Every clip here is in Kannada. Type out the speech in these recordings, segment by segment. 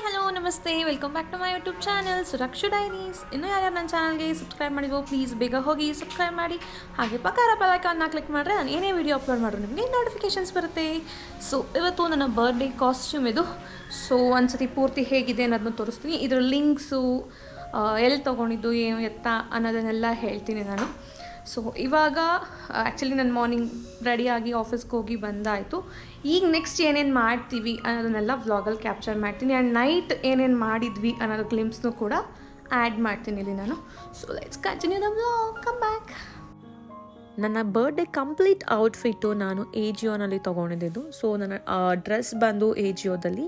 ಹಲೋ ನಮಸ್ತೆ, welcome back to my YouTube channel ಸುರಕ್ಷು ಡೈರೀಸ್. ಇನ್ನೂ ಯಾರ್ಯಾರು ನನ್ನ ಚಾನಲ್ಗೆ ಸಬ್ಸ್ಕ್ರೈಬ್ ಮಾಡಿವೋ ಪ್ಲೀಸ್ ಬೇಗ ಹೋಗಿ ಸಬ್ಸ್ಕ್ರೈಬ್ ಮಾಡಿ. ಹಾಗೆ ಪಕ್ಕದ ಬೆಲ್ ಐಕಾನ್ನ ಕ್ಲಿಕ್ ಮಾಡಿದ್ರೆ ನಾನು ಏನೇ ವೀಡಿಯೋ ಅಪ್ಲೋಡ್ ಮಾಡಿದ್ರು ನಿಮಗೆ ನೋಟಿಫಿಕೇಷನ್ಸ್ ಬರುತ್ತೆ. ಸೊ ಇವತ್ತು ನನ್ನ ಬರ್ಡೇ ಕಾಸ್ಟ್ಯೂಮ್ ಇದು. ಸೊ ಒಂದ್ಸತಿ ಪೂರ್ತಿ ಹೇಗಿದೆ ಅನ್ನೋದನ್ನ ತೋರಿಸ್ತೀನಿ. ಇದರ ಲಿಂಕ್ಸು ಎಲ್ಲಿ ತೊಗೊಂಡಿದ್ದು ಏನು ಎತ್ತ ಅನ್ನೋದನ್ನೆಲ್ಲ ಹೇಳ್ತೀನಿ ನಾನು. ಸೊ ಇವಾಗ ಆ್ಯಕ್ಚುಲಿ ನಾನು ಮಾರ್ನಿಂಗ್ ರೆಡಿಯಾಗಿ ಆಫೀಸ್ಗೆ ಹೋಗಿ ಬಂದಾಯಿತು. ಈಗ ನೆಕ್ಸ್ಟ್ ಏನೇನು ಮಾಡ್ತೀವಿ ಅನ್ನೋದನ್ನೆಲ್ಲ ವ್ಲಾಗಲ್ಲಿ ಕ್ಯಾಪ್ಚರ್ ಮಾಡ್ತೀನಿ. ಆ್ಯಂಡ್ ನೈಟ್ ಏನೇನು ಮಾಡಿದ್ವಿ ಅನ್ನೋದು ಕ್ಲಿಪ್ಸ್ನೂ ಕೂಡ ಆ್ಯಡ್ ಮಾಡ್ತೀನಿ ಇಲ್ಲಿ ನಾನು. So let's continue the vlog, come back. ನನ್ನ ಬರ್ಡೇ ಕಂಪ್ಲೀಟ್ ಔಟ್ಫಿಟ್ಟು ನಾನು ಎಜಿಯೋನಲ್ಲಿ ತೊಗೊಂಡಿದ್ದು. ಸೊ ನನ್ನ ಡ್ರೆಸ್ ಬಂದು ಎಜಿಯೋದಲ್ಲಿ.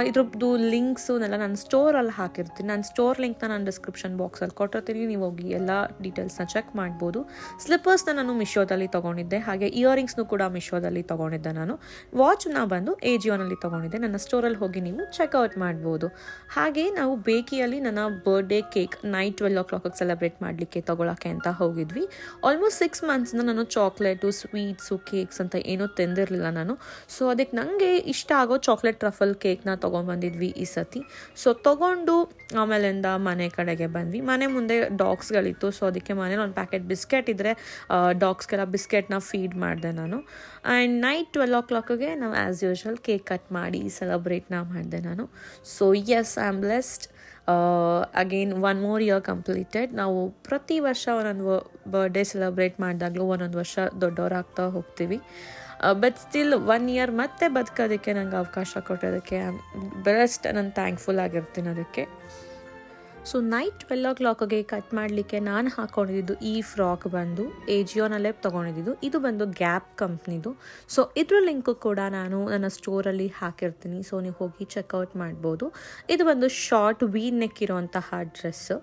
ಇದ್ರದ್ದು ಲಿಂಕ್ಸುನೆಲ್ಲ ನಾನು ಸ್ಟೋರಲ್ಲಿ ಹಾಕಿರ್ತೀನಿ. ನಾನು ಸ್ಟೋರ್ ಲಿಂಕ್ನ ನಾನು ಡಿಸ್ಕ್ರಿಪ್ಷನ್ ಬಾಕ್ಸಲ್ಲಿ ಕೊಟ್ಟಿರ್ತೀನಿ, ನೀವು ಹೋಗಿ ಎಲ್ಲ ಡೀಟೇಲ್ಸ್ನ ಚೆಕ್ ಮಾಡ್ಬೋದು. ಸ್ಲಿಪ್ಪರ್ಸ್ನ ನಾನು ಮಿಶೋದಲ್ಲಿ ತೊಗೊಂಡಿದ್ದೆ, ಹಾಗೆ ಇಯರಿಂಗ್ಸ್ನು ಕೂಡ ಮಿಶೋದಲ್ಲಿ ತೊಗೊಂಡಿದ್ದೆ ನಾನು. ವಾಚ್ನ ಬಂದು ಎಜಿಯೋನಲ್ಲಿ ತೊಗೊಂಡಿದ್ದೆ. ನನ್ನ ಸ್ಟೋರಲ್ಲಿ ಹೋಗಿ ನೀವು ಚೆಕ್ಔಟ್ ಮಾಡ್ಬೋದು. ಹಾಗೆ ನಾವು ಬೇಕಿಯಲ್ಲಿ ನನ್ನ ಬರ್ಡೇ ಕೇಕ್ ನೈಟ್ 12 ಸೆಲೆಬ್ರೇಟ್ ಮಾಡಲಿಕ್ಕೆ ತೊಗೊಳಕ್ಕೆ ಅಂತ ಹೋಗಿದ್ವಿ. ಆಲ್ಮೋಸ್ಟ್ 6 ಮಂತ್ಸ್ನ ನಾನು ಚಾಕ್ಲೇಟು, ಸ್ವೀಟ್ಸು, ಕೇಕ್ಸ್ ಅಂತ ಏನೂ ತಿಂದಿರಲಿಲ್ಲ ನಾನು. ಸೊ ಅದಕ್ಕೆ ನನಗೆ ಇಷ್ಟ ಆಗೋ ಚಾಕ್ಲೇಟ್ ಟ್ರಫಲ್ ಕೇಕ್ನ ತೊಗೊಂಡ್ಬಂದಿದ್ವಿ ಈ ಸತಿ. ಸೊ ತೊಗೊಂಡು ಆಮೇಲಿಂದ ಮನೆ ಕಡೆಗೆ ಬಂದ್ವಿ. ಮನೆ ಮುಂದೆ ಡಾಗ್ಸ್ಗಳಿತ್ತು. ಸೊ ಅದಕ್ಕೆ ಮನೇಲಿ ಒಂದು ಪ್ಯಾಕೆಟ್ ಬಿಸ್ಕೆಟ್ ಇದ್ದರೆ ಡಾಗ್ಸ್ಗೆಲ್ಲ ಬಿಸ್ಕೆಟ್ನ ಫೀಡ್ ಮಾಡಿದೆ ನಾನು. ಆ್ಯಂಡ್ ನೈಟ್ 12 ನಾವು ಆ್ಯಸ್ ಯೂಶ್ವಲ್ ಕೇಕ್ ಕಟ್ ಮಾಡಿ ಸೆಲೆಬ್ರೇಟ್ನ ಮಾಡಿದೆ ನಾನು. So yes, I am blessed. Again 1 more year completed. ನಾವು ಪ್ರತಿ ವರ್ಷ ಒಂದೊಂದು ಬರ್ಡೇ ಸೆಲೆಬ್ರೇಟ್ ಮಾಡಿದಾಗಲೂ ಒಂದೊಂದು ವರ್ಷ ದೊಡ್ಡವರಾಗ್ತಾ ಹೋಗ್ತೀವಿ. ಬಟ್ ಸ್ಟಿಲ್ 1 year ಮತ್ತೆ ಬದುಕೋದಕ್ಕೆ ನಂಗೆ ಅವಕಾಶ ಕೊಟ್ಟೋದಕ್ಕೆ ಐ ಆಮ್ ಬೆಸ್ಟ್. ನಾನು ಥ್ಯಾಂಕ್ಫುಲ್ ಆಗಿರ್ತೀನಿ ಅದಕ್ಕೆ. ಸೊ ನೈಟ್ 12 ಕಟ್ ಮಾಡಲಿಕ್ಕೆ ನಾನು ಹಾಕ್ಕೊಂಡಿದ್ದು ಈ ಫ್ರಾಕ್ ಬಂದು ಎಜಿಯೋನಲ್ಲೇ ತೊಗೊಂಡಿದ್ದು. ಇದು ಬಂದು ಗ್ಯಾಪ್ ಕಂಪ್ನಿದು. ಸೊ ಇದ್ರ ಲಿಂಕು ಕೂಡ ನಾನು ನನ್ನ ಸ್ಟೋರಲ್ಲಿ ಹಾಕಿರ್ತೀನಿ. ಸೊ ನೀವು ಹೋಗಿ ಚೆಕ್ಔಟ್ ಮಾಡ್ಬೋದು. ಇದು ಬಂದು ಶಾರ್ಟ್ ವಿ ನೆಕ್ ಇರೋಂತಹ ಡ್ರೆಸ್ಸು.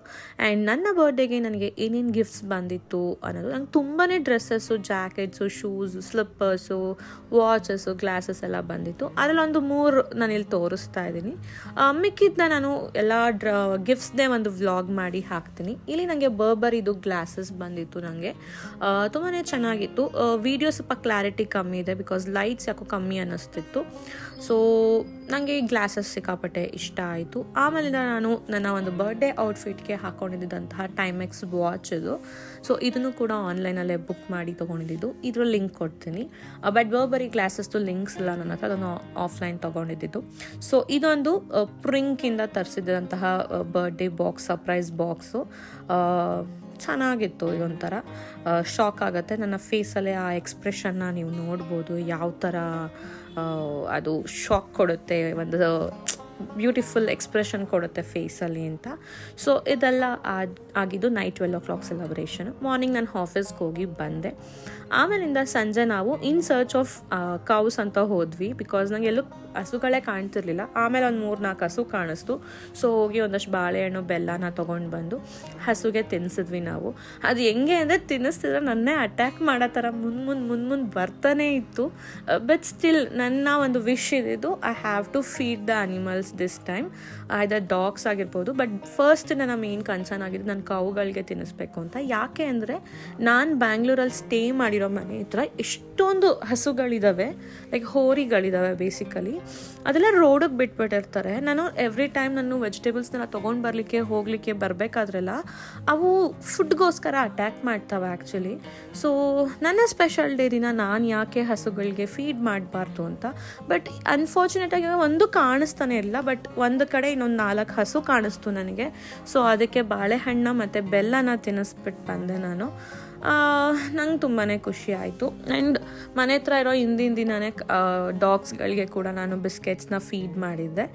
ಆ್ಯಂಡ್ ನನ್ನ ಬರ್ಡೇಗೆ ನನಗೆ ಏನೇನು ಗಿಫ್ಟ್ಸ್ ಬಂದಿತ್ತು ಅನ್ನೋದು, ನಂಗೆ ತುಂಬಾ dresses, jackets, shoes, slippers, watches, glasses ಎಲ್ಲ ಬಂದಿತ್ತು. ಅದರಲ್ಲೊಂದು 3 ನಾನಿಲ್ಲಿ ತೋರಿಸ್ತಾ ಇದ್ದೀನಿ. ಮಿಕ್ಕಿದ್ನ ನಾನು ಎಲ್ಲ ಗಿಫ್ಟ್ಸ್ದೇ ಒಂದು ವ್ಲಾಗ್ ಮಾಡಿ ಹಾಕ್ತೀನಿ. ಇಲ್ಲಿ ನನಗೆ ಬರ್ಬರಿದು ಗ್ಲಾಸಸ್ ಬಂದಿತ್ತು. ನನಗೆ ತುಂಬಾ ಚೆನ್ನಾಗಿತ್ತು. ವಿಡಿಯೋ ಸ್ವಲ್ಪ ಕ್ಲಾರಿಟಿ ಕಮ್ಮಿ ಇದೆ, ಬಿಕಾಸ್ ಲೈಟ್ಸ್ ಯಾಕೋ ಕಮ್ಮಿ ಅನ್ನಿಸ್ತಿತ್ತು. ಸೊ ನನಗೆ ಈ ಗ್ಲಾಸಸ್ ಸಿಕ್ಕಾಪಟ್ಟೆ ಇಷ್ಟ ಆಯಿತು. ಆಮೇಲೆ ನಾನು ನನ್ನ ಒಂದು ಬರ್ಡೇ ಔಟ್ಫಿಟ್ಗೆ ಹಾಕ್ಕೊಂಡಿದ್ದಂತಹ ಟೈಮೆಕ್ಸ್ ವಾಚ್ ಇದು. ಸೊ ಇದನ್ನು ಕೂಡ ಆನ್ಲೈನಲ್ಲೇ ಬುಕ್ ಮಾಡಿ ತೊಗೊಂಡಿದ್ದು. ಇದ್ರ ಲಿಂಕ್ ಕೊಡ್ತೀನಿ. ಬಟ್ ಬರ್ಬರಿ ಗ್ಲಾಸಸ್ದು ಲಿಂಕ್ಸ್ ಇಲ್ಲ ನನ್ನ ಹತ್ರ, ಅದನ್ನು ಆಫ್ಲೈನ್ ತೊಗೊಂಡಿದ್ದು. ಸೊ ಇದೊಂದು ಪ್ರಿಂಕಿಂದ ತರಿಸಿದಂತಹ ಬರ್ಡೇ ಬಾಕ್ಸ್, ಸರ್ಪ್ರೈಸ್ ಬಾಕ್ಸು. ಚೆನ್ನಾಗಿತ್ತು. ಇದೊಂಥರ ಶಾಕ್ ಆಗುತ್ತೆ. ನನ್ನ ಫೇಸಲ್ಲೇ ಆ ಎಕ್ಸ್ಪ್ರೆಷನ್ನ ನೀವು ನೋಡ್ಬೋದು, ಯಾವ ಥರ ಅದು ಶಾಕ್ ಕೊಡುತ್ತೆ, ಒಂದು ಬ್ಯೂಟಿಫುಲ್ ಎಕ್ಸ್ಪ್ರೆಷನ್ ಕೊಡುತ್ತೆ ಫೇಸಲ್ಲಿ ಅಂತ. ಸೊ ಇದೆಲ್ಲ ಆಗಿದ್ದು ನೈಟ್ 12 ಸೆಲೆಬ್ರೇಷನ್. ಮಾರ್ನಿಂಗ್ ನಾನು ಆಫೀಸ್ಗೆ ಹೋಗಿ ಬಂದೆ. ಆಮೇಲಿಂದ ಸಂಜೆ ನಾವು ಇನ್ ಸರ್ಚ್ ಆಫ್ ಕೌಸ್ ಅಂತ ಹೋದ್ವಿ, ಬಿಕಾಸ್ ನಂಗೆ ಎಲ್ಲೂ ಹಸುಗಳೇ ಕಾಣ್ತಿರ್ಲಿಲ್ಲ. ಆಮೇಲೆ ಒಂದು 3-4 ಹಸು ಕಾಣಿಸ್ತು. ಸೊ ಹೋಗಿ ಒಂದಷ್ಟು ಬಾಳೆಹಣ್ಣು, ಬೆಲ್ಲನ ತೊಗೊಂಡು ಬಂದು ಹಸುಗೆ ತಿನ್ನಿಸಿದ್ವಿ ನಾವು. ಅದು ಹೆಂಗೆ ಅಂದರೆ ತಿನ್ನಿಸ್ತಿದ್ರೆ ನನ್ನೇ ಅಟ್ಯಾಕ್ ಮಾಡೋ ಥರ ಮುಂದೆ ಬರ್ತಾನೆ ಇತ್ತು. ಬಟ್ ಸ್ಟಿಲ್ ನನ್ನ ಒಂದು ವಿಶ್ ಇದ್ದಿದ್ದು, I have to feed the animals this time. Either dogs ಆಗಿರ್ಬೋದು. ಬಟ್ ಫಸ್ಟ್ ನನ್ನ ಮೇನ್ ಕನ್ಸರ್ನ್ ಆಗಿದ್ದು ನನ್ನ ಕೌಗಳಿಗೆ ತಿನ್ನಿಸ್ಬೇಕು ಅಂತ. ಯಾಕೆ ಅಂದರೆ ನಾನು ಬ್ಯಾಂಗ್ಳೂರಲ್ಲಿ ಸ್ಟೇ ಮಾಡಿರೋ ಮನೆ ಹತ್ರ ಎಷ್ಟೊಂದು ಹಸುಗಳಿದ್ದಾವೆ, ಲೈಕ್ ಹೋರಿಗಳಿದ್ದಾವೆ ಬೇಸಿಕಲಿ. ಅದೆಲ್ಲ ರೋಡಿಗೆ ಬಿಟ್ಬಿಟ್ಟಿರ್ತಾರೆ. ನಾನು ಎವ್ರಿ ಟೈಮ್ ನಾನು ವೆಜಿಟೇಬಲ್ಸ್ನೆಲ್ಲ ತೊಗೊಂಡು ಹೋಗಲಿಕ್ಕೆ ಬರಬೇಕಾದ್ರೆಲ್ಲ ಅವು ಫುಡ್ಗೋಸ್ಕರ ಅಟ್ಯಾಕ್ ಮಾಡ್ತವೆ ಆ್ಯಕ್ಚುಲಿ. ಸೊ ನನ್ನ ಸ್ಪೆಷಲ್ ಡೇ ದಿನ ನಾನು ಯಾಕೆ ಹಸುಗಳಿಗೆ ಫೀಡ್ ಮಾಡಬಾರ್ದು ಅಂತ. ಬಟ್ ಅನ್ಫಾರ್ಚುನೇಟಾಗಿ ಒಂದು ಕಾಣಿಸ್ತಾನೆ ಇಲ್ಲ. ಬಟ್ ಒಂದು ಕಡೆ ಇನ್ನೊಂದು 4 ಹಸು ಕಾಣಿಸ್ತು ನನಗೆ. ಸೊ ಅದಕ್ಕೆ ಬಾಳೆಹಣ್ಣು ಮತ್ತು ಬೆಲ್ಲನ ತಿನ್ನಿಸ್ಬಿಟ್ಟು ಬಂದೆ ನಾನು. ನಂಗೆ ತುಂಬಾ ಖುಷಿ ಆಯಿತು. ಆ್ಯಂಡ್ ಮನೆ ಹತ್ರ ಇರೋ ಹಿಂದಿನ ದಿನವೇ ಡಾಗ್ಸ್ಗಳಿಗೆ ಕೂಡ ನಾನು ಬಿಸ್ಕೆಟ್ಸ್ನ ಫೀಡ್ ಮಾಡಿದ್ದೆ.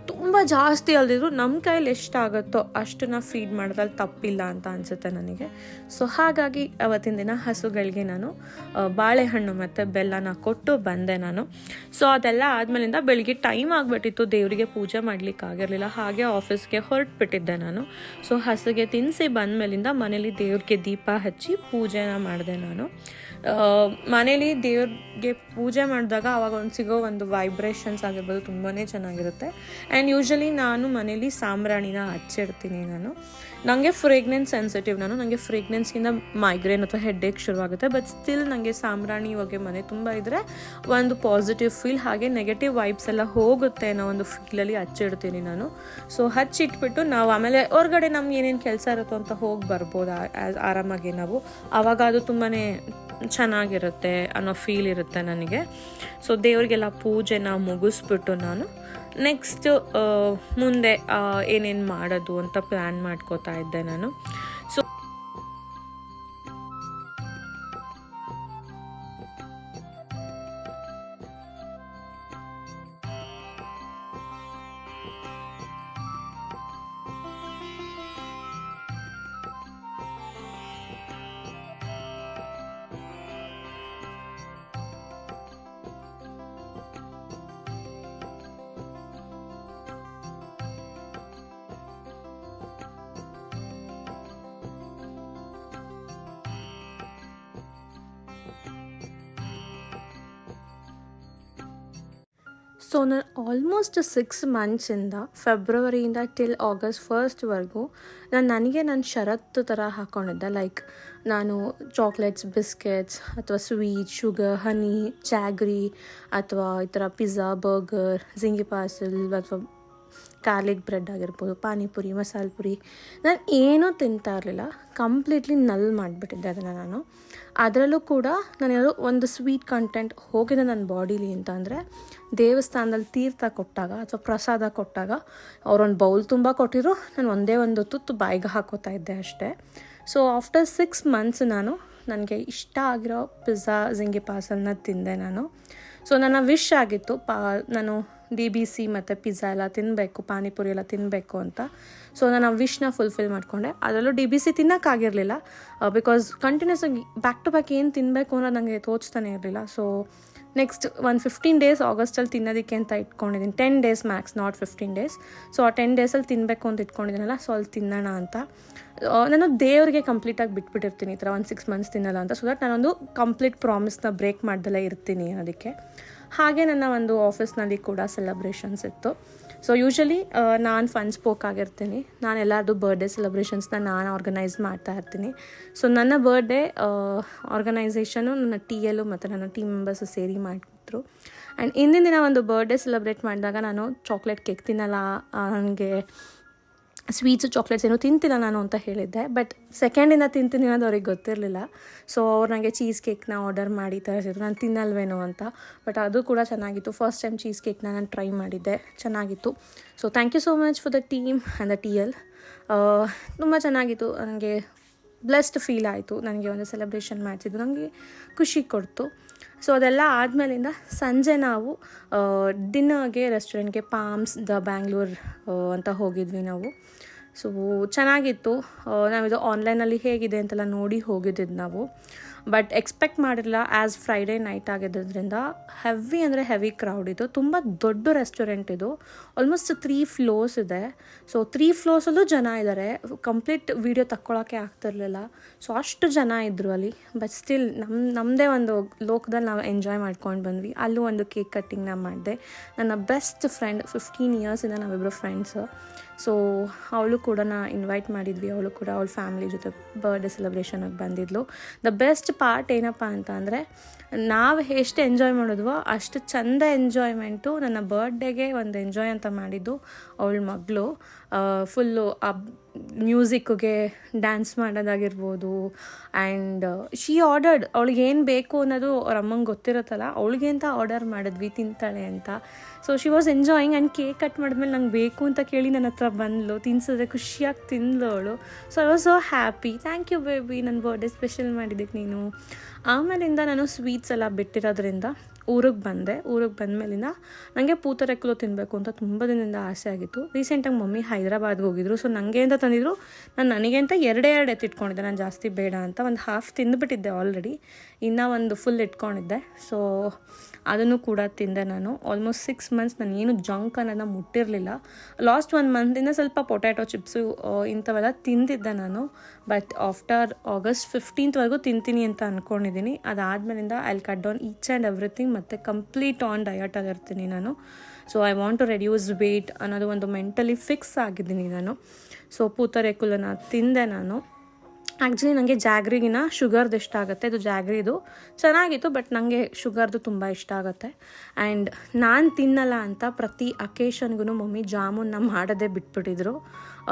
ತುಂಬ ಜಾಸ್ತಿ ಅಲ್ದಿದ್ರು ನಮ್ಮ ಕೈಯಲ್ಲಿ ಎಷ್ಟಾಗುತ್ತೋ ಅಷ್ಟನ್ನ ಫೀಡ್ ಮಾಡೋದ್ರಲ್ಲಿ ತಪ್ಪಿಲ್ಲ ಅಂತ ಅನಿಸುತ್ತೆ ನನಗೆ. ಸೊ ಹಾಗಾಗಿ ಅವತ್ತಿನ ದಿನ ಹಸುಗಳಿಗೆ ನಾನು ಬಾಳೆಹಣ್ಣು ಮತ್ತು ಬೆಲ್ಲನ ಕೊಟ್ಟು ಬಂದೆ ನಾನು. ಸೊ ಅದೆಲ್ಲ ಆದಮೇಲಿಂದ ಬೆಳಿಗ್ಗೆ ಟೈಮ್ ಆಗಿಬಿಟ್ಟಿತ್ತು, ದೇವರಿಗೆ ಪೂಜೆ ಮಾಡಲಿಕ್ಕಾಗಿರಲಿಲ್ಲ. ಹಾಗೆ ಆಫೀಸ್ಗೆ ಹೊರಟುಬಿಟ್ಟಿದ್ದೆ ನಾನು. ಸೊ ಹಸುಗೆ ತಿನ್ನಿಸಿ ಬಂದಮೇಲಿಂದ ಮನೇಲಿ ದೇವ್ರಿಗೆ ದೀಪ ಹಚ್ಚಿ ಪೂಜೆನ ಮಾಡಿದೆ ನಾನು. ಮನೇಲಿ ದೇವ್ರಿಗೆ ಪೂಜೆ ಮಾಡಿದಾಗ ಅವಾಗ ಸಿಗೋ ಒಂದು ವೈಬ್ರೇಷನ್ಸ್ ಆಗಿರ್ಬೋದು ತುಂಬಾ ಚೆನ್ನಾಗಿರುತ್ತೆ. ಚೆನ್ನಾಗಿರುತ್ತೆ. ಆ್ಯಂಡ್ ಯೂಶ್ವಲಿ ನಾನು ಮನೇಲಿ ಸಾಂಬ್ರಾಣಿನ ಹಚ್ಚಿಡ್ತೀನಿ. ನನಗೆ ಫ್ರೇಗ್ನೆನ್ಸ್ ಸೆನ್ಸಿಟಿವ್. ನನಗೆ ಫ್ರೇಗ್ನೆನ್ಸಿಂದ ಮೈಗ್ರೇನ್ ಅಥವಾ ಹೆಡ್ಏಕ್ ಶುರುವಾಗುತ್ತೆ. ಬಟ್ ಸ್ಟಿಲ್ ನನಗೆ ಸಾಂಬ್ರಾಣಿ ಹೊಗೆ ಮನೆ ತುಂಬ ಇದ್ದರೆ ಒಂದು ಪಾಸಿಟಿವ್ ಫೀಲ್, ಹಾಗೆ ನೆಗೆಟಿವ್ ವೈಬ್ಸ್ ಎಲ್ಲ ಹೋಗುತ್ತೆ ಅನ್ನೋ ಒಂದು ಫೀಲಲ್ಲಿ ಹಚ್ಚಿಡ್ತೀನಿ ನಾನು. ಸೊ ಹಚ್ಚಿಟ್ಬಿಟ್ಟು ನಾವು ಆಮೇಲೆ ಹೊರಗಡೆ ನಮ್ಗೆ ಏನೇನು ಕೆಲಸ ಇರುತ್ತೋ ಅಂತ ಹೋಗಿ ಬರ್ಬೋದು ಆರಾಮಾಗಿ ನಾವು. ಆವಾಗ ಅದು ತುಂಬಾ ಚೆನ್ನಾಗಿರುತ್ತೆ ಅನ್ನೋ ಫೀಲ್ ಇರುತ್ತೆ ನನಗೆ. ಸೊ ದೇವರಿಗೆಲ್ಲ ಪೂಜೆನ ಮುಗಿಸ್ಬಿಟ್ಟು ನಾನು ನೆಕ್ಸ್ಟ್ ಮುಂದೆ ಏನೇನು ಮಾಡೋದು ಅಂತ ಪ್ಲ್ಯಾನ್ ಮಾಡ್ಕೋತಾ ಇದ್ದೆ ನಾನು. ಸೊ ನಾನು ಆಲ್ಮೋಸ್ಟ್ 6 ಮಂತ್ಸಿಂದ ಫೆಬ್ರವರಿಯಿಂದ ಟಿಲ್ ಆಗಸ್ಟ್ 1 ನನಗೆ ನಾನು ಷರತ್ತು ಥರ ಹಾಕ್ಕೊಂಡಿದ್ದೆ. ಲೈಕ್ ನಾನು ಚಾಕ್ಲೇಟ್ಸ್, ಬಿಸ್ಕೆಟ್ಸ್ ಅಥವಾ ಸ್ವೀಟ್, ಶುಗರ್, ಹನಿ, ಜಾಗ್ರಿ ಅಥವಾ ಈ ಥರ ಪಿಜ್ಜಾ, ಬರ್ಗರ್, ಜಿಂಗಿ ಪಾರ್ಸೆಲ್ ಅಥವಾ ಗಾರ್ಲಿಕ್ ಬ್ರೆಡ್ ಆಗಿರ್ಬೋದು, ಪಾನಿಪುರಿ, ಮಸಾಲೆ ಪುರಿ, ನಾನು ಏನೂ ತಿಂತಾ ಇರಲಿಲ್ಲ. ಕಂಪ್ಲೀಟ್ಲಿ ನಲ್ ಮಾಡಿಬಿಟ್ಟಿದ್ದೆ ಅದನ್ನು ನಾನು. ಅದರಲ್ಲೂ ಕೂಡ ನಾನು ಒಂದು ಸ್ವೀಟ್ ಕಂಟೆಂಟ್ ಹೋಗಿದೆ ನನ್ನ ಬಾಡೀಲಿ ಅಂತ ಅಂದರೆ ದೇವಸ್ಥಾನದಲ್ಲಿ ತೀರ್ಥ ಕೊಟ್ಟಾಗ ಅಥವಾ ಪ್ರಸಾದ ಕೊಟ್ಟಾಗ ಅವರೊಂದು ಬೌಲ್ ತುಂಬ ಕೊಟ್ಟಿದ್ರು, ನಾನು ಒಂದೇ ಒಂದು ತುತ್ತು ಬಾಯಿಗೆ ಹಾಕೋತಾ ಇದ್ದೆ ಅಷ್ಟೇ. ಸೊ ಆಫ್ಟರ್ 6 ಮಂತ್ಸ್ ನನಗೆ ಇಷ್ಟ ಆಗಿರೋ ಪಿಜ್ಜಾ, ಜಿಂಗಿ ಪಾರ್ಸೆಲ್ನ ತಿಂದೆ ನಾನು. ಸೊ ನನ್ನ ವಿಶ್ ಆಗಿತ್ತು ನಾನು DBC ಮತ್ತು ಪಿಜ್ಜಾ ಎಲ್ಲ ತಿನ್ನಬೇಕು, ಪಾನಿಪುರಿ ಎಲ್ಲ ತಿನ್ನಬೇಕು ಅಂತ. ಸೊ ನಾನು ಆ ವಿಶ್ನ ಫುಲ್ಫಿಲ್ ಮಾಡಿಕೊಂಡೆ. ಅದರಲ್ಲೂ DBC ತಿನ್ನೋಕ್ಕಾಗಿರಲಿಲ್ಲ, ಬಿಕಾಸ್ ಕಂಟಿನ್ಯೂಸ್ ಆಗಿ ಬ್ಯಾಕ್ ಟು ಬ್ಯಾಕ್ ಏನು ತಿನ್ನಬೇಕು ಅನ್ನೋದು ನನಗೆ ತೋಚ್ತಾನೆ ಇರಲಿಲ್ಲ. ಸೊ ನೆಕ್ಸ್ಟ್ ಒಂದು 15 ಡೇಸ್ ಆಗಸ್ಟಲ್ಲಿ ತಿನ್ನೋದಕ್ಕೆ ಅಂತ ಇಟ್ಕೊಂಡಿದ್ದೀನಿ. 10 days Max, not 15 days. So ಆ 10 ಡೇಸಲ್ಲಿ ತಿನ್ನಬೇಕು ಅಂತ ಇಟ್ಕೊಂಡಿದ್ದೀನಲ್ಲ, ಸೊ ಅಲ್ಲಿ ತಿನ್ನೋಣ ಅಂತ ನಾನು ದೇವರಿಗೆ ಕಂಪ್ಲೀಟಾಗಿ ಬಿಟ್ಬಿಟ್ಟಿರ್ತೀನಿ ಈ ಥರ ಒಂದು 6 ಮಂತ್ಸ್ ತಿನ್ನಲ್ಲ ಅಂತ. ಸೊ ದಟ್ ನಾನೊಂದು ಕಂಪ್ಲೀಟ್ ಪ್ರಾಮಿಸ್ನ ಬ್ರೇಕ್ ಮಾಡ್ದಲ್ಲೇ ಇರ್ತೀನಿ ಅದಕ್ಕೆ. ಹಾಗೆ ನನ್ನ ಒಂದು ಆಫೀಸ್ನಲ್ಲಿ ಕೂಡ ಸೆಲೆಬ್ರೇಷನ್ಸ್ ಇತ್ತು. ಸೊ ಯೂಶ್ವಲಿ ನಾನು ಫನ್ ಸ್ಪೋಕ್ ಆಗಿರ್ತೀನಿ. ನಾನು ಎಲ್ಲರದು ಬರ್ಡೇ ಸೆಲೆಬ್ರೇಷನ್ಸ್ನ ನಾನು ಆರ್ಗನೈಸ್ ಮಾಡ್ತಾ ಇರ್ತೀನಿ. ಸೊ ನನ್ನ ಬರ್ಡೇ ಆರ್ಗನೈಸೇಷನು ನನ್ನ TLU ಮತ್ತು ನನ್ನ ಟೀಮ್ ಮೆಂಬರ್ಸು ಸೇರಿ ಮಾಡಿದ್ರು. ಆ್ಯಂಡ್ ಇಂದಿನ ದಿನ ಒಂದು ಬರ್ಡೇ ಸೆಲೆಬ್ರೇಟ್ ಮಾಡಿದಾಗ ನಾನು ಚಾಕ್ಲೇಟ್ ಕೇಕ್ ತಿನ್ನಲ್ಲ, ನನಗೆ ಸ್ವೀಟ್ಸು, ಚಾಕ್ಲೇಟ್ಸ್ ಏನೂ ತಿಂತಿಲ್ಲ ನಾನು ಅಂತ ಹೇಳಿದ್ದೆ. ಬಟ್ ಸೆಕೆಂಡಿಂದ ತಿಂತೀನಿ ಅನ್ನೋದು ಅವ್ರಿಗೆ ಗೊತ್ತಿರಲಿಲ್ಲ. ಸೊ ಅವ್ರು ನನಗೆ ಚೀಸ್ ಕೇಕ್ನ ಆರ್ಡರ್ ಮಾಡಿ ತರಿಸಿದ್ರು, ನಾನು ತಿನ್ನಲ್ವೇನೋ ಅಂತ. ಬಟ್ ಅದು ಕೂಡ ಚೆನ್ನಾಗಿತ್ತು. ಫಸ್ಟ್ ಟೈಮ್ ಚೀಸ್ ಕೇಕ್ನ ನಾನು ಟ್ರೈ ಮಾಡಿದ್ದೆ, ಚೆನ್ನಾಗಿತ್ತು. So thank you so much for the team and the TL. ತುಂಬ ಚೆನ್ನಾಗಿತ್ತು. ನನಗೆ ಬ್ಲೆಸ್ಡ್ ಫೀಲ್ ಆಯಿತು. ನನಗೆ ಒಂದು ಸೆಲೆಬ್ರೇಷನ್ ಮಾಡ್ತಿದ್ದು ನನಗೆ ಖುಷಿ ಕೊಡ್ತು. ಸೊ ಅದೆಲ್ಲ ಆದಮೇಲಿಂದ ಸಂಜೆ ನಾವು ಡಿನ್ನರ್ಗೆ ರೆಸ್ಟೋರೆಂಟ್ಗೆ ಪಾಮ್ಸ್ ದ ಬ್ಯಾಂಗ್ಳೂರ್ ಅಂತ ಹೋಗಿದ್ವಿ ನಾವು. ಸೊ ಚೆನ್ನಾಗಿತ್ತು. ನಾವಿದು ಆನ್ಲೈನಲ್ಲಿ ಹೇಗಿದೆ ಅಂತೆಲ್ಲ ನೋಡಿ ಹೋಗಿದ್ದಿದ್ದು ನಾವು. ಬಟ್ ಎಕ್ಸ್ಪೆಕ್ಟ್ ಮಾಡಿರಲಿಲ್ಲ, ಆ್ಯಸ್ ಫ್ರೈಡೇ ನೈಟ್ ಆಗಿದ್ದರಿಂದ ಹೆವಿ ಅಂದರೆ ಹೆವಿ ಕ್ರೌಡ್ ಇದು. ತುಂಬ ದೊಡ್ಡ ರೆಸ್ಟೋರೆಂಟ್ ಇದು, ಆಲ್ಮೋಸ್ಟ್ 3 ಫ್ಲೋರ್ಸ್ ಇದೆ. ಸೊ 3 ಫ್ಲೋರ್ಸಲ್ಲೂ ಜನ ಇದ್ದಾರೆ. ಕಂಪ್ಲೀಟ್ ವೀಡಿಯೋ ತಕ್ಕೊಳ್ಳೋಕ್ಕೆ ಆಗ್ತಿರ್ಲಿಲ್ಲ. ಸೊ ಅಷ್ಟು ಜನ ಇದ್ದರು ಅಲ್ಲಿ. ಬಟ್ ಸ್ಟಿಲ್ ನಮ್ಮದೇ ಒಂದು ಲೋಕದಲ್ಲಿ ನಾವು ಎಂಜಾಯ್ ಮಾಡ್ಕೊಂಡು ಬಂದ್ವಿ. ಅಲ್ಲೂ ಒಂದು ಕೇಕ್ ಕಟ್ಟಿಂಗ್ನ ಮಾಡಿದೆ. ನನ್ನ ಬೆಸ್ಟ್ ಫ್ರೆಂಡ್, 15 ಇಯರ್ಸಿಂದ ನಾವಿಬ್ಬರು ಫ್ರೆಂಡ್ಸು. ಸೊ ಅವಳು ಕೂಡ ಇನ್ವೈಟ್ ಮಾಡಿದ್ವಿ. ಅವಳು ಕೂಡ ಅವಳ ಫ್ಯಾಮಿಲಿ ಜೊತೆ ಬರ್ಡೇ ಸೆಲೆಬ್ರೇಷನಿಗೆ ಬಂದಿದ್ಲು. ದ ಬೆಸ್ಟ್ ಪಾರ್ಟ್ ಏನಪ್ಪ ಅಂತ ಅಂದರೆ, ನಾವು ಎಷ್ಟು ಎಂಜಾಯ್ ಮಾಡಿದ್ವೋ ಅಷ್ಟು ಚಂದ ಎಂಜಾಯ್ಮೆಂಟು ನನ್ನ ಬರ್ಡೇಗೆ ಒಂದು ಎಂಜಾಯ್ ಅಂತ ಮಾಡಿದ್ದು ಅವಳ ಮಗಳು. ಫುಲ್ಲು ಮ್ಯೂಸಿಕ್ಗೆ ಡ್ಯಾನ್ಸ್ ಮಾಡೋದಾಗಿರ್ಬೋದು. ಆ್ಯಂಡ್ ಶಿ ಆರ್ಡರ್ಡ್, ಅವಳಿಗೆ ಏನು ಬೇಕು ಅನ್ನೋದು ಅವ್ರ ಅಮ್ಮಂಗೆ ಗೊತ್ತಿರುತ್ತಲ್ಲ, ಅವಳಿಗೆ ಅಂತ ಆರ್ಡರ್ ಮಾಡಿದ್ವಿ ತಿಂತಾಳೆ ಅಂತ. So she was enjoying. And cake cut ಮಾಡಿದ್ಮೇಲೆ ನಂಗೆ ಬೇಕು ಅಂತ ಕೇಳಿ ನನ್ನ ಹತ್ರ ಬಂದಳು, ತಿನ್ಸಿದ್ರೆ ಖುಷಿಯಾಗಿ ತಿಂದಳು ಅವಳು. So I was so happy. Thank you baby, ನನ್ನ ಬರ್ಡೇ ಸ್ಪೆಷಲ್ ಮಾಡಿದ್ದಕ್ಕೆ ನೀನು. ಆಮೇಲಿಂದ ನಾನು ಸ್ವೀಟ್ಸ್ ಎಲ್ಲ ಬಿಟ್ಟಿರೋದ್ರಿಂದ ಊರಿಗೆ ಬಂದೆ. ಊರಿಗೆ ಬಂದಮೇಲಿಂದ ನನಗೆ ಪೂತರೆಕ್ಕಲು ತಿನ್ನಬೇಕು ಅಂತ ತುಂಬ ದಿನದಿಂದ ಆಸೆ ಆಗಿತ್ತು. ರೀಸೆಂಟಾಗಿ ಮಮ್ಮಿ ಹೈದ್ರಾಬಾದ್ಗೆ ಹೋಗಿದ್ರು. ಸೊ ನನಗೆ ಅಂತ ತಂದಿದ್ರು. ನನಗೆ ಅಂತ 2 ಎತ್ತಿಟ್ಕೊಂಡಿದ್ದೆ, ನಾನು ಜಾಸ್ತಿ ಬೇಡ ಅಂತ. ಒಂದು ಹಾಫ್ ತಿಂದುಬಿಟ್ಟಿದ್ದೆ ಆಲ್ರೆಡಿ, ಇನ್ನೂ ಒಂದು ಫುಲ್ ಇಟ್ಕೊಂಡಿದ್ದೆ. ಸೊ ಅದನ್ನು ಕೂಡ ತಿಂದೆ ನಾನು. ಆಲ್ಮೋಸ್ಟ್ 6 ಮಂತ್ಸ್ ನಾನು ಏನು ಜಂಕ್ ಅನ್ನೋದನ್ನ ಮುಟ್ಟಿರಲಿಲ್ಲ. ಲಾಸ್ಟ್ 1 ಮಂತಿಂದ ಸ್ವಲ್ಪ ಪೊಟ್ಯಾಟೊ ಚಿಪ್ಸು ಇಂಥವೆಲ್ಲ ತಿಂದಿದ್ದೆ ನಾನು. ಬಟ್ ಆಫ್ಟರ್ ಆಗಸ್ಟ್ 15th ತಿಂತೀನಿ ಅಂತ ಅಂದ್ಕೊಂಡಿದ್ದೀನಿ. ಅದಾದಮೇಲಿಂದ I will cut down each and everything. ಮತ್ತು ಕಂಪ್ಲೀಟ್ ಆನ್ ಡಯಟಲ್ಲಿರ್ತೀನಿ ನಾನು. So I want to reduce weight ಅನ್ನೋದು ಒಂದು ಮೆಂಟಲಿ ಫಿಕ್ಸ್ ಆಗಿದ್ದೀನಿ ನಾನು. ಸೊ ಪೂತರೇಕುಲನ ತಿಂದೆ ನಾನು. ಆ್ಯಕ್ಚುಲಿ ನನಗೆ ಜಾಗ್ರಿಗಿನ ಶುಗರ್ದು ಇಷ್ಟ ಆಗುತ್ತೆ. ಇದು ಜಾಗ್ರಿದು ಚೆನ್ನಾಗಿತ್ತು, ಬಟ್ ನನಗೆ ಶುಗರ್ದು ತುಂಬ ಇಷ್ಟ ಆಗುತ್ತೆ. ಆ್ಯಂಡ್ ನಾನು ತಿನ್ನಲ್ಲ ಅಂತ ಪ್ರತಿ ಅಕೇಶನ್ಗೂ ಮಮ್ಮಿ ಜಾಮೂನ್ನ ಮಾಡೋದೇ ಬಿಟ್ಬಿಟ್ಟಿದ್ರು.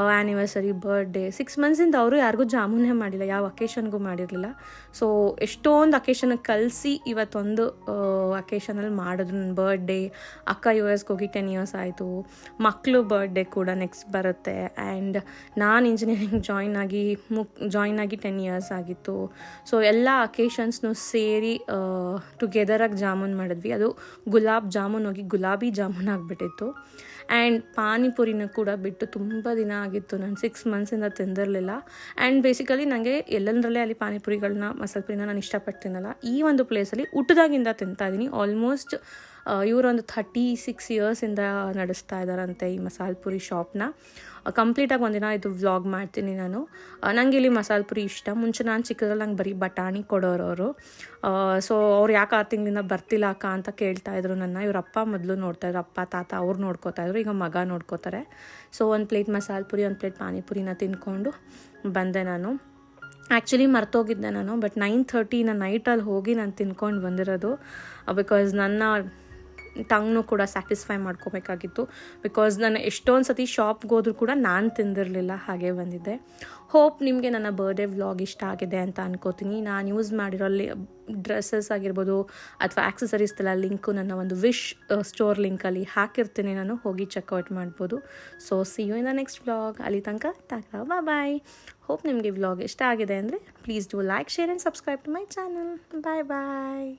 ಆ್ಯನಿವರ್ಸರಿ, ಬರ್ಡೇ, 6 ಮಂತ್ಸಿಂದ ಅವರು ಯಾರಿಗೂ ಜಾಮೂನೇ ಮಾಡಿಲ್ಲ, ಯಾವ ಅಕೇಶನ್ಗೂ ಮಾಡಿರಲಿಲ್ಲ. ಸೊ ಎಷ್ಟೊಂದು ಅಕೇಶನಿಗೆ ಕಲಿಸಿ ಇವತ್ತೊಂದು ಅಕೇಶನಲ್ಲಿ ಮಾಡಿದ್ರು. ನನ್ನ ಬರ್ಡೇ, ಅಕ್ಕ US ಹೋಗಿ 10 ಇಯರ್ಸ್ ಆಯಿತು, ಮಕ್ಕಳು ಬರ್ಡೇ ಕೂಡ ನೆಕ್ಸ್ಟ್ ಬರುತ್ತೆ. ಆ್ಯಂಡ್ ನಾನು ಇಂಜಿನಿಯರಿಂಗ್ ಜಾಯ್ನ್ ಆಗಿ 10 ಇಯರ್ಸ್ ಆಗಿತ್ತು. ಸೊ ಎಲ್ಲ ಅಕೇಶನ್ಸ್ನೂ ಸೇರಿ ಟುಗೆದರಾಗಿ ಜಾಮೂನ್ ಮಾಡಿದ್ವಿ. ಅದು ಗುಲಾಬ್ ಜಾಮೂನ್ ಹೋಗಿ ಗುಲಾಬಿ ಜಾಮೂನ್ ಆಗಿಬಿಟ್ಟಿತ್ತು. ಆ್ಯಂಡ್ ಪಾನಿಪುರಿನ ಕೂಡ ಬಿಟ್ಟು ತುಂಬ ದಿನ ಆಗಿತ್ತು, ನಾನು 6 ಮಂತ್ಸಿಂದ ತಿಂದಿರಲಿಲ್ಲ. ಆ್ಯಂಡ್ ಬೇಸಿಕಲಿ ನನಗೆ ಎಲ್ಲಂದ್ರಲ್ಲೇ ಅಲ್ಲಿ ಪಾನಿಪುರಿಗಳನ್ನ, ಮಸಾಲೆ ಪುರಿನ ನಾನು ಇಷ್ಟಪಟ್ಟು ತಿನ್ನಲ್ಲ. ಈ ಒಂದು ಪ್ಲೇಸಲ್ಲಿ ಊಟದಾಗಿಂದ ತಿಂತಾಯಿದ್ದೀನಿ. ಆಲ್ಮೋಸ್ಟ್ ಇವರೊಂದು 36 ಇಯರ್ಸಿಂದ ನಡೆಸ್ತಾ ಇದ್ದಾರಂತೆ ಈ ಮಸಾಲೆ ಪುರಿ ಶಾಪ್ನ. ಕಂಪ್ಲೀಟಾಗಿ ಒಂದಿನ ಇದು ವ್ಲಾಗ್ ಮಾಡ್ತೀನಿ ನಾನು. ನನಗೆ ಇಲ್ಲಿ ಮಸಾಲೆ ಪುರಿ ಇಷ್ಟ. ಮುಂಚೆ ನಾನು ಚಿಕ್ಕದ್ರಲ್ಲಿ ನಂಗೆ ಬರೀ ಬಟಾಣಿ ಕೊಡೋರವರು. ಸೊ ಅವ್ರು ಯಾಕೆ 6 ತಿಂಗಳಿಂದ ಬರ್ತಿಲ್ಲ ಅಕ್ಕ ಅಂತ ಕೇಳ್ತಾಯಿದ್ರು ನನ್ನ. ಇವರಪ್ಪ ಮೊದಲು ನೋಡ್ತಾಯಿದ್ರು, ಅಪ್ಪ ತಾತ ಅವ್ರು ನೋಡ್ಕೋತಾಯಿದ್ರು, ಈಗ ಮಗ ನೋಡ್ಕೋತಾರೆ. ಸೊ ಒಂದು ಪ್ಲೇಟ್ ಮಸಾಲೆ ಪುರಿ, ಒಂದು ಪ್ಲೇಟ್ ಪಾನಿಪುರಿನ ತಿಂದ್ಕೊಂಡು ಬಂದೆ ನಾನು. ಆ್ಯಕ್ಚುಲಿ ಮರ್ತೋಗಿದ್ದೆ ನಾನು, ಬಟ್ 9:30 ನೈಟಲ್ಲಿ ಹೋಗಿ ನಾನು ತಿನ್ಕೊಂಡು ಬಂದಿರೋದು. ಬಿಕಾಸ್ ನನ್ನ ಟಂಗ್ನೂ ಕೂಡ ಸ್ಯಾಟಿಸ್ಫೈ ಮಾಡ್ಕೋಬೇಕಾಗಿತ್ತು. ಬಿಕಾಸ್ ನಾನು ಎಷ್ಟೊಂದು ಸತಿ ಶಾಪ್ಗೆ ಹೋದ್ರೂ ಕೂಡ ನಾನು ತಿಂದಿರಲಿಲ್ಲ, ಹಾಗೆ ಬಂದಿದ್ದೆ. ಹೋಪ್ ನಿಮಗೆ ನನ್ನ ಬರ್ಡೇ ವ್ಲಾಗ್ ಇಷ್ಟ ಆಗಿದೆ ಅಂತ ಅನ್ಕೋತೀನಿ. ನಾನು ಯೂಸ್ ಮಾಡಿರೋ ಡ್ರೆಸ್ಸಸ್ ಆಗಿರ್ಬೋದು ಅಥವಾ ಆಕ್ಸೆಸರೀಸ್ದೆಲ್ಲ ಲಿಂಕು ನನ್ನ ಒಂದು ವಿಶ್ ಸ್ಟೋರ್ ಲಿಂಕಲ್ಲಿ ಹಾಕಿರ್ತೀನಿ, ನಾನು ಹೋಗಿ ಚೆಕ್ಔಟ್ ಮಾಡ್ಬೋದು. So see you in the next vlog. ಅಲ್ಲಿ ತನಕ ಟಾಟಾ, ಬಾಯ್. ಹೋಪ್ ನಿಮಗೆ ವ್ಲಾಗ್ ಇಷ್ಟ ಆಗಿದೆ ಅಂದರೆ please do like, share and subscribe to my channel. Bye.